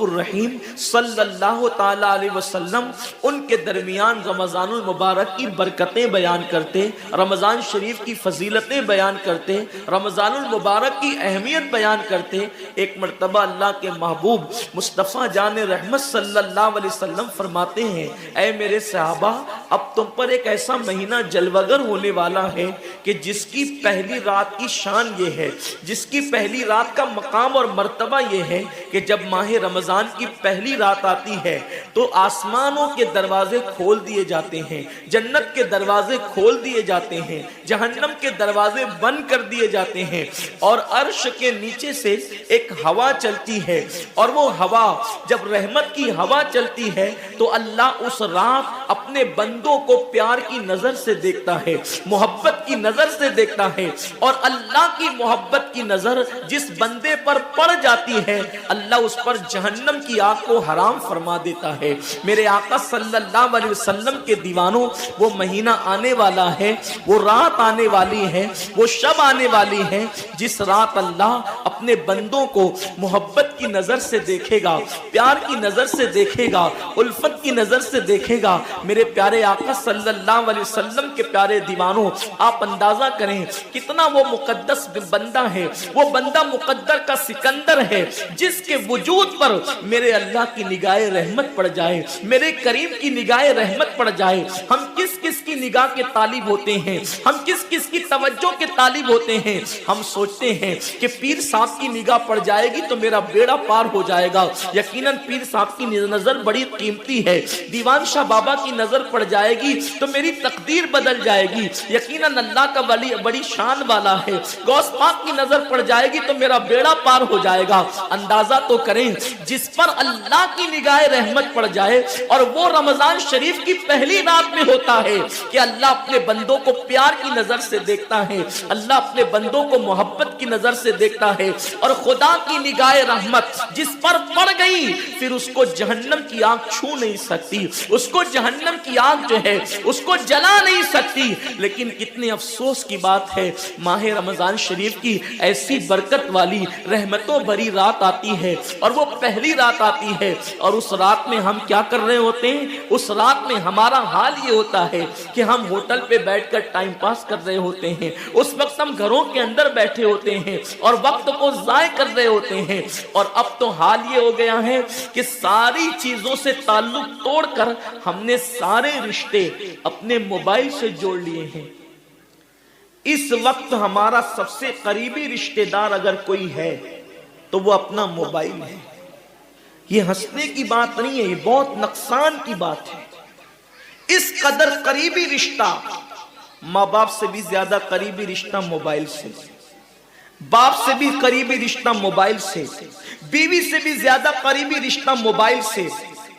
الرحیم صلی اللہ تعالی علیہ وسلم ان کے درمیان رمضان المبارک کی برکتیں بیان کرتے، رمضان شریف کی فضیلتیں بیان کرتے، رمضان المبارک کی اہمیت بیان کرتے۔ ایک مرتبہ اللہ کے محبوب مصطفیٰ جان رحمت صلی اللہ علیہ وسلم فرماتے ہیں، اے میرے صحابہ، اب تم پر ایک ایسا مہینہ جلوگر ہونے والا ہے کہ جس کی پہلی رات کی شان یہ ہے، جس کی پہلی رات کا مقام اور مرتبہ یہ ہے کہ جب ماہ رمضان کی پہلی رات آتی ہے تو آسمانوں کے دروازے کھول دیے جاتے ہیں، جنت کے دروازے کھول دیے جاتے ہیں، جہنم کے دروازے بند کر دیے جاتے ہیں، اور عرش کے نیچے سے ایک ہوا چلتی ہے، اور وہ ہوا جب رحمت کی ہوا چلتی ہے تو اللہ اس رات اپنے بندوں کو پیار کی نظر سے دیکھتا ہے، محبت کی نظر سے دیکھتا ہے، اور اللہ کی محبت کی نظر جس بندے پر پڑ جاتی ہے اللہ اس پر جہنم کی آگ کو حرام فرما دیتا ہے۔ میرے آقا صلی اللہ علیہ وسلم کے دیوانوں، وہ مہینہ آنے والا ہے، وہ رات آنے والی ہے، وہ شب آنے والی ہے جس رات اللہ اپنے بندوں کو محبت کی نظر سے دیکھے گا، پیار کی نظر سے دیکھے گا، الفت کی نظر سے دیکھے گا۔ میرے پیارے آقا صلی اللہ علیہ وسلم کے پیارے دیوانوں، آپ اندازہ کریں کتنا وہ مقدس بندہ ہے، وہ بندہ مقدر کا سکندر ہے جس کے وجود پر میرے اللہ کی نگاہ رحمت پڑ جائے، میرے کریم کی نگاہ رحمت پڑ جائے۔ ہم کس کس کی نگاہ کے طالب ہوتے ہیں، ہم کس کس کی توجہ کے طالب ہوتے ہیں۔ ہم سوچتے ہیں کہ پیر صاحب کی نگاہ پڑ جائے گی تو میرا بیڑا پار ہو جائے گا، یقیناً پیر صاحب کی نظر بڑی قیمتی ہے۔ دیوان شاہ بابا کی نظر پڑ جائے گی تو میری تقدیر بدل جائے گی، یقیناً اللہ کا ولی بڑی شان والا ہے۔ غوث پاک کی نظر پڑ جائے گی تو میرا بیڑا پار ہو جائے گا۔ اندازہ تو کریں جس پر اللہ کی نگاہ رحمت پڑ جائے، اور وہ رمضان شریف کی پہلی رات میں ہوتا ہے کہ اللہ اپنے بندوں کو پیار کی نظر سے دیکھتا ہے، اللہ اپنے بندوں کو محبت کی نظر سے دیکھتا ہے، اور خدا کی نگاہ رحمت جس پر پڑ گئی پھر اس کو جہنم کی آگ چھو نہیں سکتی، اس کو جہنم کی آگ جو ہے اس کو جلا نہیں سکتی۔ لیکن کتنے افسوس کی بات ہے، ماہ رمضان شریف کی ایسی برکت والی رحمتوں بھری رات آتی ہے، اور وہ پہلی رات آتی ہے، اور اس رات میں ہم کیا کر رہے ہوتے ہیں؟ اس رات میں ہمارا حال یہ ہوتا ہے کہ ہم ہوٹل پہ بیٹھ کر ٹائم پاس کر رہے ہوتے ہیں، اس وقت ہم گھروں کے اندر بیٹھے ہوتے ہیں اور وقت کو ضائع کر رہے ہوتے ہیں۔ اور اب تو حال یہ ہو گیا ہے کہ ساری چیزوں سے تعلق توڑ کر ہم نے سارے رشتے اپنے موبائل سے جوڑ لیے ہیں۔ اس وقت ہمارا سب سے قریبی رشتہ دار اگر کوئی ہے تو وہ اپنا موبائل ہے۔ یہ ہنسنے کی بات نہیں ہے، یہ بہت نقصان کی بات ہے۔ اس قدر قریبی رشتہ، ماں باپ سے بھی زیادہ قریبی رشتہ موبائل سے، باپ سے بھی قریبی رشتہ موبائل سے، بیوی سے بھی زیادہ قریبی رشتہ موبائل سے۔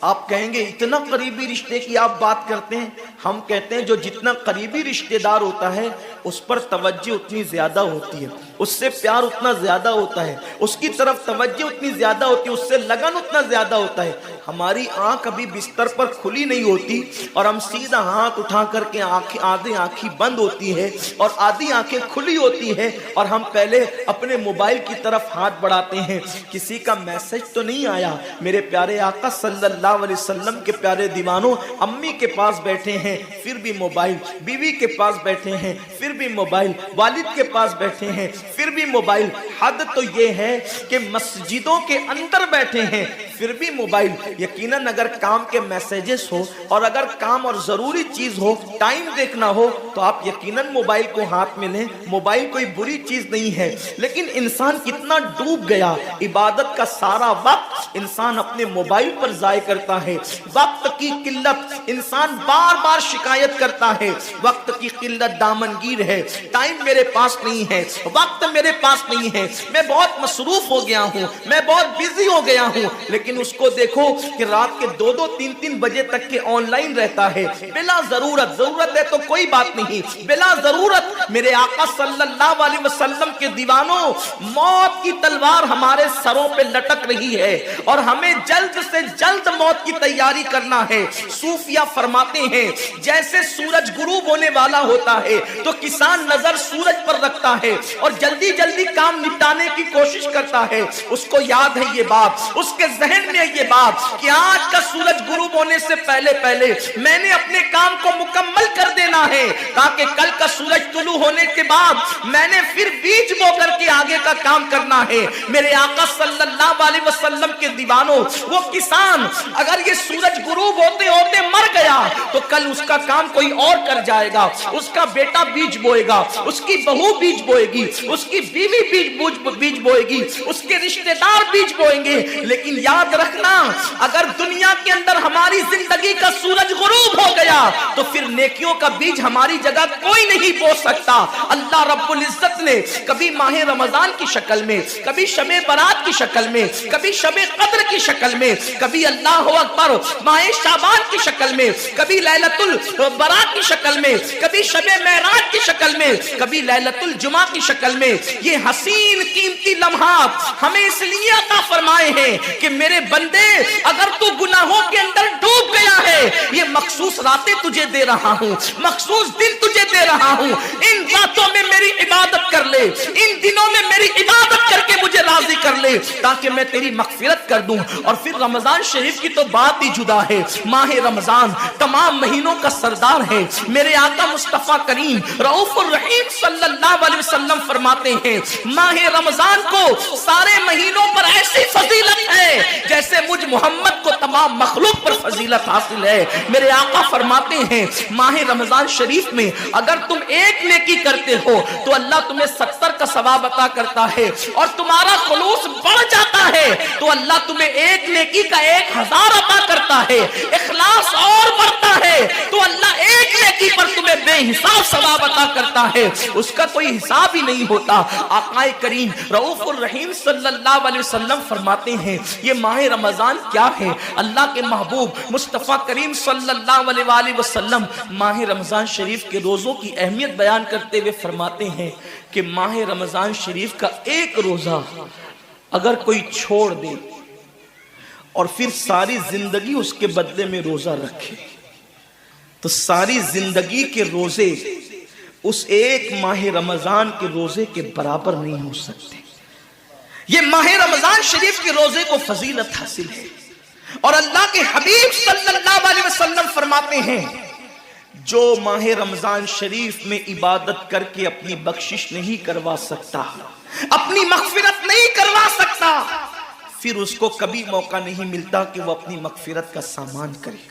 آپ کہیں گے اتنا قریبی رشتے کی آپ بات کرتے ہیں؟ ہم کہتے ہیں جو جتنا قریبی رشتہ دار ہوتا ہے اس پر توجہ اتنی زیادہ ہوتی ہے، اس سے پیار اتنا زیادہ ہوتا ہے، اس کی طرف توجہ اتنی زیادہ ہوتی ہے، اس سے لگن اتنا زیادہ ہوتا ہے۔ ہماری آنکھ ابھی بستر پر کھلی نہیں ہوتی اور ہم سیدھا ہاتھ اٹھا کر کے آدھی آنکھیں بند ہوتی ہے اور آدھی آنکھیں کھلی ہوتی ہے، اور ہم پہلے اپنے موبائل کی طرف ہاتھ بڑھاتے ہیں، کسی کا میسج تو نہیں آیا۔ میرے پیارے آقا صلی اللہ علیہ وسلم کے پیارے دیوانوں، امی کے پاس بیٹھے ہیں پھر بھی موبائل، بیوی کے پاس بیٹھے ہیں پھر بھی موبائل، والد کے پاس بیٹھے ہیں پھر بھی موبائل۔ حد تو یہ ہے کہ مسجدوں کے اندر بیٹھے ہیں پھر بھی موبائل۔ یقیناً اگر کام کے میسیجز ہو اور اگر کام اور ضروری چیز ہو، ٹائم دیکھنا ہو، تو آپ یقیناً موبائل کو ہاتھ میں لیں۔ موبائل کوئی بری چیز نہیں ہے، لیکن انسان کتنا ڈوب گیا، عبادت کا سارا وقت انسان اپنے موبائل پر ضائع کرتا ہے۔ وقت کی قلت، انسان بار بار شکایت کرتا ہے، وقت کی قلت دامنگیر ہے، ٹائم میرے پاس نہیں ہے، وقت میرے پاس نہیں ہے، میں بہت مصروف ہو گیا ہوں، میں بہت بزی ہو گیا ہوں۔ لیکن اس کو دیکھو کہ رات کے 2-2 3-3 بجے تک کے آن لائن رہتا ہے، بلا ضرورت ہے تو کوئی بات نہیں، بلا ضرورت۔ میرے آقا صلی اللہ علیہ وسلم کے دیوانوں، موت کی تلوار ہمارے سروں پہ لٹک رہی ہے اور ہمیں جلد سے جلد موت کی تیاری کرنا ہے۔ صوفیہ فرماتے ہیں جیسے سورج غروب ہونے والا ہوتا ہے تو کسان نظر سورج پر رکھتا ہے اور جلدی جلدی کام نمٹانے کی کوشش کرتا ہے اس کو یاد ہے یہ بات, اس کے ذہن میں یہ بات کہ آج کا سورج غروب ہونے سے پہلے پہلے میں نے اپنے کام کو مکمل کر دینا ہے, تاکہ کل کا سورج طلوع ہونے کے بعد میں نے پھر بیج بو کر کے آگے کا کام کرنا ہے. میرے آقا صلی اللہ علیہ وسلم کے دیوانوں, وہ کسان اگر یہ سورج غروب ہوتے ہوتے مر گیا تو کل اس کا کام کوئی اور کر جائے گا, اس کا بیٹا بیج بوئے گا, اس کی بہو بیج بوئے گی, اس کی بیوی بیج بوئے گی, اس کے رشتہ دار بیج بوئیں گے. لیکن یاد رکھنا, اگر دنیا کے اندر ہماری زندگی کا سورج غروب ہو گیا تو پھر نیکیوں کا بیج ہماری جگہ کوئی نہیں بو سکتا. اللہ رب العزت نے کبھی ماہ رمضان کی شکل میں, کبھی شب برات کی شکل میں, کبھی شب قدر کی شکل میں, کبھی اللہ اکبر ماہ شعبان کی شکل میں, کبھی لیلۃ البراء کی شکل میں, کبھی شب معراج کی شکل میں, کبھی لیلۃ الجمعہ کی شکل میں یہ حسین قیمتی لمحات ہمیں اس لیے عطا فرمائے ہیں کہ میرے بندے اگر تو گناہوں کے اندر ڈوب گیا ہے, یہ مخصوص راتیں تجھے دے رہا ہوں, مخصوص دن تجھے دے رہا ہوں, ان راتوں میں میری عبادت کر لے, ان دنوں میں میری عبادت کر کے مجھے راضی کر لے تاکہ میں تیری مغفرت کر دوں. اور پھر رمضان شریف کی تو بات ہی جدا ہے. ماہ رمضان تمام مہینوں کا سردار ہے. میرے آقا مصطفیٰ کریم رؤوف الرحیم صلی اللہ علیہ وسلم فرماتے ہیں ماہ رمضان کو سارے مہینوں پر ایسی فضیلت ہے جیسے مجھ محمد کو تمام مخلوق پر فضیلت حاصل ہے. میرے آقا فرماتے ہیں ماہ رمضان شریف میں اگر تم ایک نیکی کرتے ہو تو اللہ تمہیں 70 کا ثواب عطا کرتا ہے, اور تمہارا خلوص بڑھ جاتا ہے تو اللہ تمہیں ایک نیکی کا 1000 عطا کرتا ہے. اخلاص اور بڑھتا ہے تو اللہ ایک نیکی پر تمہیں بے حساب ثواب عطا کرتا ہے, اس کا کوئی حساب ہی نہیں ہوتا. آقا کریم رؤوف الرحیم صلی اللہ علیہ وسلم فرماتے ہیں یہ ماہ رمضان کیا ہے. اللہ کے محبوب مصطفیٰ کریم صلی اللہ علیہ وآلہ وسلم ماہ رمضان شریف کے روزوں کی اہمیت بیان کرتے ہوئے فرماتے ہیں کہ ماہ رمضان شریف کا ایک روزہ اگر کوئی چھوڑ دے اور پھر ساری زندگی اس کے بدلے میں روزہ رکھے تو ساری زندگی کے روزے اس ایک ماہ رمضان کے روزے کے برابر نہیں ہو سکتے. یہ ماہ رمضان شریف کے روزے کو فضیلت حاصل ہے, اور اللہ کے حبیب صلی اللہ علیہ وسلم فرماتے ہیں جو ماہ رمضان شریف میں عبادت کر کے اپنی بخشش نہیں کروا سکتا, اپنی مغفرت نہیں کروا سکتا, پھر اس کو کبھی موقع نہیں ملتا کہ وہ اپنی مغفرت کا سامان کرے.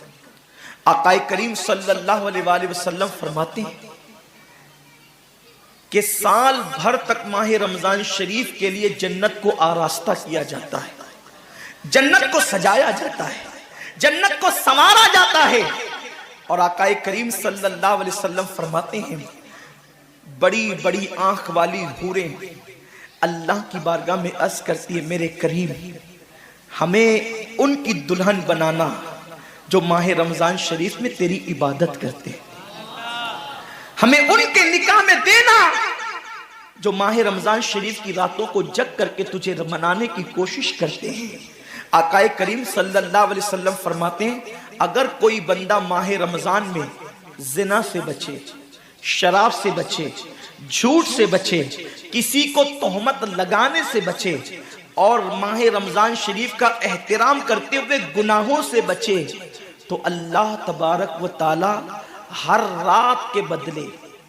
آقا کریم صلی اللہ علیہ وآلہ وسلم فرماتے ہیں کہ سال بھر تک ماہ رمضان شریف کے لیے جنت کو آراستہ کیا جاتا ہے, جنت کو سجایا جاتا ہے, جنت کو سنوارا جاتا ہے. اور آقا کریم صلی اللہ علیہ وسلم فرماتے ہیں بڑی بڑی آنکھ والی حوریں اللہ کی بارگاہ میں عرض کرتی ہے میرے کریم ہمیں ان کی دلہن بنانا جو ماہ رمضان شریف میں تیری عبادت کرتے ہیں, ہمیں ان کے نکاح میں دینا جو ماہ رمضان شریف کی راتوں کو جگ کر کے تجھے منانے کی کوشش کرتے ہیں. آقا کریم صلی اللہ علیہ وسلم فرماتے ہیں اگر کوئی بندہ ماہ رمضان میں زنا سے بچے, شراب سے بچے, جھوٹ سے بچے, کسی کو تہمت لگانے سے بچے, اور ماہ رمضان شریف کا احترام کرتے ہوئے گناہوں سے بچے تو اللہ تبارک و تعالی ہر رات کے بدلے,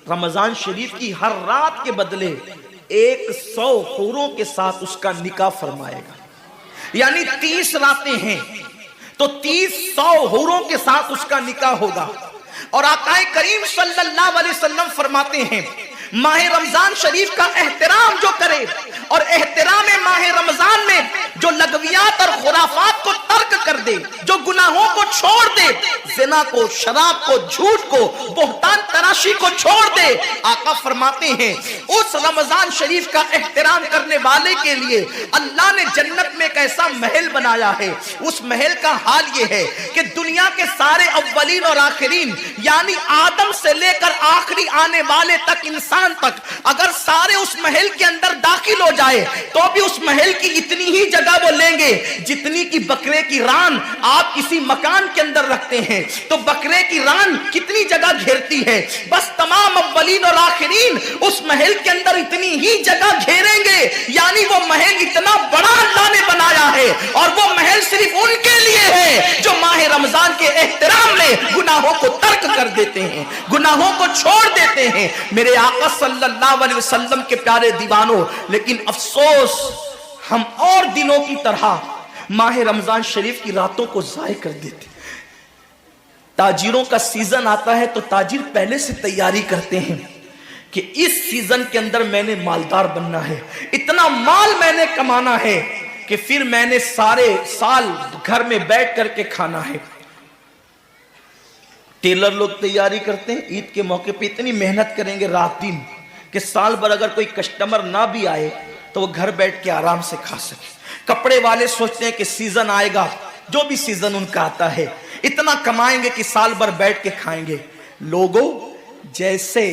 رمضان شریف کی ہر رات کے بدلے 100 حوروں کے ساتھ اس کا نکاح فرمائے گا. یعنی 30 راتیں ہیں تو 100 حوروں کے ساتھ اس کا نکاح ہوگا. اور آقا کریم صلی اللہ علیہ وسلم فرماتے ہیں ماہ رمضان شریف کا احترام جو کرے اور احترام ماہ رمضان میں جو لغویات اور خرافات کو ترک کر دے, جو گناہوں کو چھوڑ دے, زنا کو, شراب کو, جھوٹ کو, بہتان تراشی کو چھوڑ دے, آقا فرماتے ہیں اس رمضان شریف کا احترام کرنے والے کے لیے اللہ نے جنت میں ایک ایسا محل بنایا ہے. اس محل کا حال یہ ہے کہ دنیا کے سارے اولین اور آخرین یعنی آدم سے لے کر آخری آنے والے تک انسان تک اگر سارے اس محل کے اندر داخل ہو جائے تو بھی اس محل کی اتنی ہی جگہ وہ لیں گے جتنی کی بکرے کی ران آپ کسی مکان کے اندر رکھتے ہیں تو بکرے کی ران کتنی جگہ گھیرتی ہے, بس تمام اولین اور آخرین اس محل کے اندر اتنی ہی جگہ گھیریں گے. یعنی کے احترام میں گناہوں کو ترک کر دیتے ہیں، گناہوں کو چھوڑ دیتے ہیں میرے آقا صلی اللہ علیہ وسلم کے پیارے دیوانوں۔ لیکن افسوس ہم اور دنوں کی طرح ماہ رمضان شریف کی راتوں کو ضائع کر دیتے ہیں۔ تاجروں کا سیزن آتا ہے تو تاجر پہلے سے تیاری کرتے ہیں کہ اس سیزن کے اندر میں نے مالدار بننا ہے، اتنا مال میں نے کمانا ہے کہ پھر میں نے سارے سال گھر میں بیٹھ کر کے کھانا ہے۔ ٹیلر لوگ تیاری کرتے ہیں عید کے موقع پہ اتنی محنت کریں گے رات دن کہ سال بھر اگر کوئی کسٹمر نہ بھی آئے تو وہ گھر بیٹھ کے آرام سے کھا سکے۔ کپڑے والے سوچتے ہیں کہ سیزن آئے گا، جو بھی سیزن ان کا آتا ہے اتنا کمائیں گے کہ سال بھر بیٹھ کے کھائیں گے۔ لوگوں، جیسے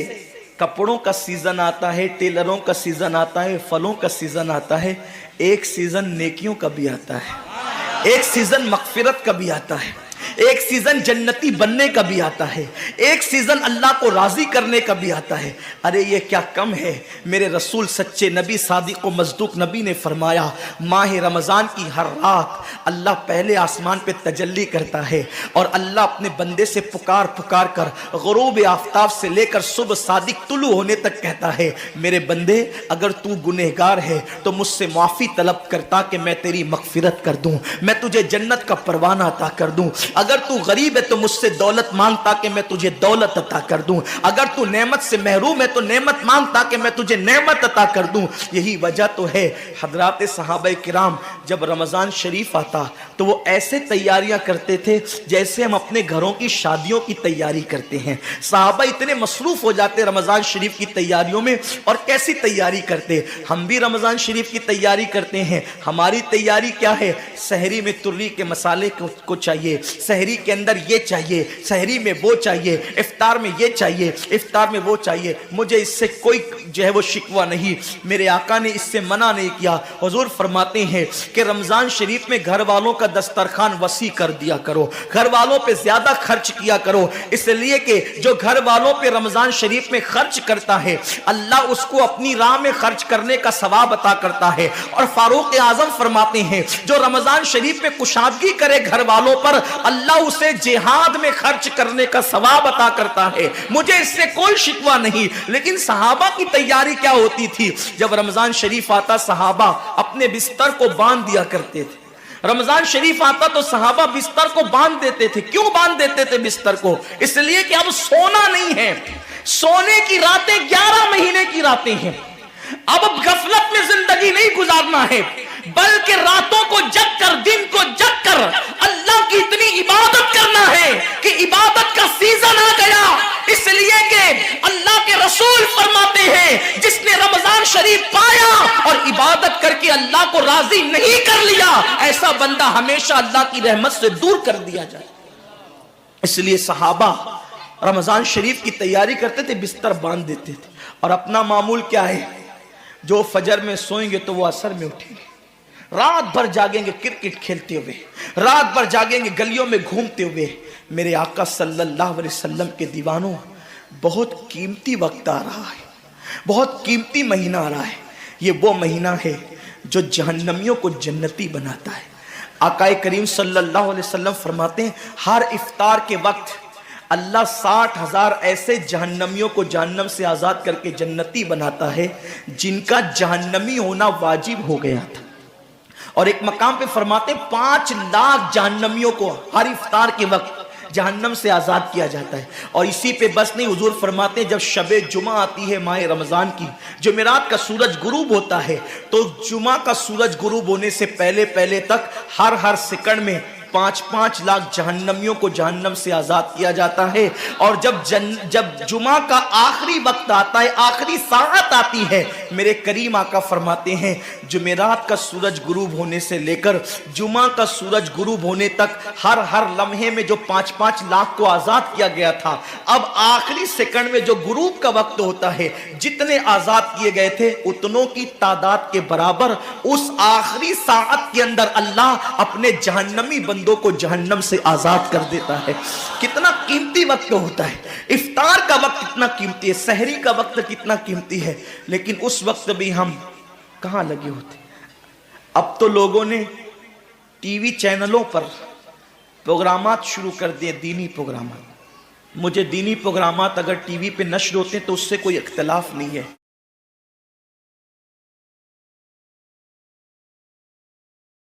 کپڑوں کا سیزن آتا ہے، ٹیلروں کا سیزن آتا ہے، پھلوں کا سیزن آتا ہے، ایک سیزن نیکیوں کا بھی آتا ہے، ایک سیزن مغفرت کا بھی آتا ہے، ایک سیزن جنتی بننے کا بھی آتا ہے، ایک سیزن اللہ کو راضی کرنے کا بھی آتا ہے۔ ارے یہ کیا کم ہے؟ میرے رسول سچے نبی صادق و مصدوق نبی نے فرمایا ماہ رمضان کی ہر رات اللہ پہلے آسمان پہ تجلی کرتا ہے اور اللہ اپنے بندے سے پکار پکار کر غروب آفتاب سے لے کر صبح صادق طلوع ہونے تک کہتا ہے میرے بندے اگر تو گنہگار ہے تو مجھ سے معافی طلب کرتا کہ میں تیری مغفرت کر دوں، میں تجھے جنت کا پروانہ عطا کر دوں۔ اگر تو غریب ہے تو مجھ سے دولت مانگتا کہ میں تجھے دولت عطا کر دوں، اگر تو نعمت سے محروم ہے تو نعمت مانگتا کہ میں تجھے نعمت عطا کر دوں۔ یہی وجہ تو ہے حضرات صحابہ کرام جب رمضان شریف آتا تو وہ ایسے تیاریاں کرتے تھے جیسے ہم اپنے گھروں کی شادیوں کی تیاری کرتے ہیں۔ صحابہ اتنے مصروف ہو جاتے رمضان شریف کی تیاریوں میں، اور کیسی تیاری کرتے؟ ہم بھی رمضان شریف کی تیاری کرتے ہیں۔ ہماری تیاری کیا ہے؟ سحری میں تری کے مسالے کو چاہیے، سحری کے اندر یہ چاہیے، سحری میں وہ چاہیے، افطار میں یہ چاہیے، افطار میں وہ چاہیے۔ مجھے اس سے کوئی جو ہے وہ شکوہ نہیں، میرے آقا نے اس سے منع نہیں کیا۔ حضور فرماتے ہیں کہ رمضان شریف میں گھر والوں کا دسترخوان وسیع کر دیا کرو، گھر والوں پہ زیادہ خرچ کیا کرو، اس لیے کہ جو گھر والوں پہ رمضان شریف میں خرچ کرتا ہے اللہ اس کو اپنی راہ میں خرچ کرنے کا ثواب عطا کرتا ہے۔ اور فاروق اعظم فرماتے ہیں جو رمضان شریف میں کشادگی کرے گھر والوں پر اللہ اسے جہاد میں خرچ کرنے کا ثواب عطا کرتا ہے۔ مجھے اس سے کوئی شکوہ نہیں۔ لیکن صحابہ کی تیاری کیا ہوتی تھی؟ جب رمضان شریف آتا صحابہ اپنے بستر کو باندھ دیا کرتے تھے۔ رمضان شریف آتا تو صحابہ بستر کو باندھ دیتے تھے۔ کیوں باندھ دیتے تھے بستر کو؟ اس لیے کہ اب سونا نہیں ہے، سونے کی راتیں 11 مہینے کی راتیں ہیں، اب غفلت میں زندگی نہیں گزارنا ہے بلکہ راتوں کو جگ کر دن کو جگ کر اللہ کی اتنی عبادت کرنا ہے کہ عبادت کا سیزن آ گیا۔ اس لیے کہ اللہ کے رسول فرماتے ہیں جس نے رمضان شریف پایا اور عبادت کر کے اللہ کو راضی نہیں کر لیا ایسا بندہ ہمیشہ اللہ کی رحمت سے دور کر دیا جائے۔ اس لیے صحابہ رمضان شریف کی تیاری کرتے تھے، بستر باندھ دیتے تھے، اور اپنا معمول کیا ہے؟ جو فجر میں سوئیں گے تو وہ عصر میں اٹھیں گے، رات بھر جاگیں گے کرکٹ کھیلتے ہوئے، رات بھر جاگیں گے گلیوں میں گھومتے ہوئے۔ میرے آقا صلی اللہ علیہ وسلم کے دیوانوں، بہت قیمتی وقت آ رہا ہے، بہت قیمتی مہینہ آ رہا ہے۔ یہ وہ مہینہ ہے جو جہنمیوں کو جنتی بناتا ہے۔ آقا کریم صلی اللہ علیہ وسلم فرماتے ہیں ہر افطار کے وقت اللہ 60,000 ایسے جہنمیوں کو جہنم سے آزاد کر کے جنتی بناتا ہے جن کا جہنمی ہونا واجب ہو گیا تھا۔ اور ایک مقام پہ فرماتے ہیں 5 لاکھ جہنمیوں کو ہر افطار کے وقت جہنم سے آزاد کیا جاتا ہے۔ اور اسی پہ بس نہیں، حضور فرماتے ہیں جب شب جمعہ آتی ہے ماہ رمضان کی، جمعرات کا سورج غروب ہوتا ہے تو جمعہ کا سورج غروب ہونے سے پہلے تک ہر سیکنڈ میں 5 لاکھ جہنمیوں کو جہنم سے آزاد کیا جاتا ہے۔ اور جب جمعہ کا آخری وقت آتا ہے، آخری ساعت آتی ہے، میرے کریم آقا فرماتے ہیں جمعرات کا سورج غروب ہونے سے لے کر جمعہ کا سورج غروب ہونے تک ہر لمحے میں جو 5 لاکھ کو آزاد کیا گیا تھا، اب آخری سیکنڈ میں جو غروب کا وقت ہوتا ہے جتنے آزاد کیے گئے تھے اتنوں کی تعداد کے برابر اس آخری ساعت کے اندر اللہ اپنے جہنمی بندوں کو جہنم سے آزاد کر دیتا ہے۔ کتنا قیمتی وقت ہوتا ہے، افطار کا وقت کتنا قیمتی ہے، سحری کا وقت کتنا قیمتی ہے، لیکن اس وقت بھی ہم کہاں لگے ہوتے۔ اب تو لوگوں نے ٹی وی چینلوں پر پروگرامات شروع کر دیں، دینی پروگرامات. مجھے دینی پروگرامات اگر ٹی وی پہ نشر ہوتے ہیں تو اس سے کوئی اختلاف نہیں ہے.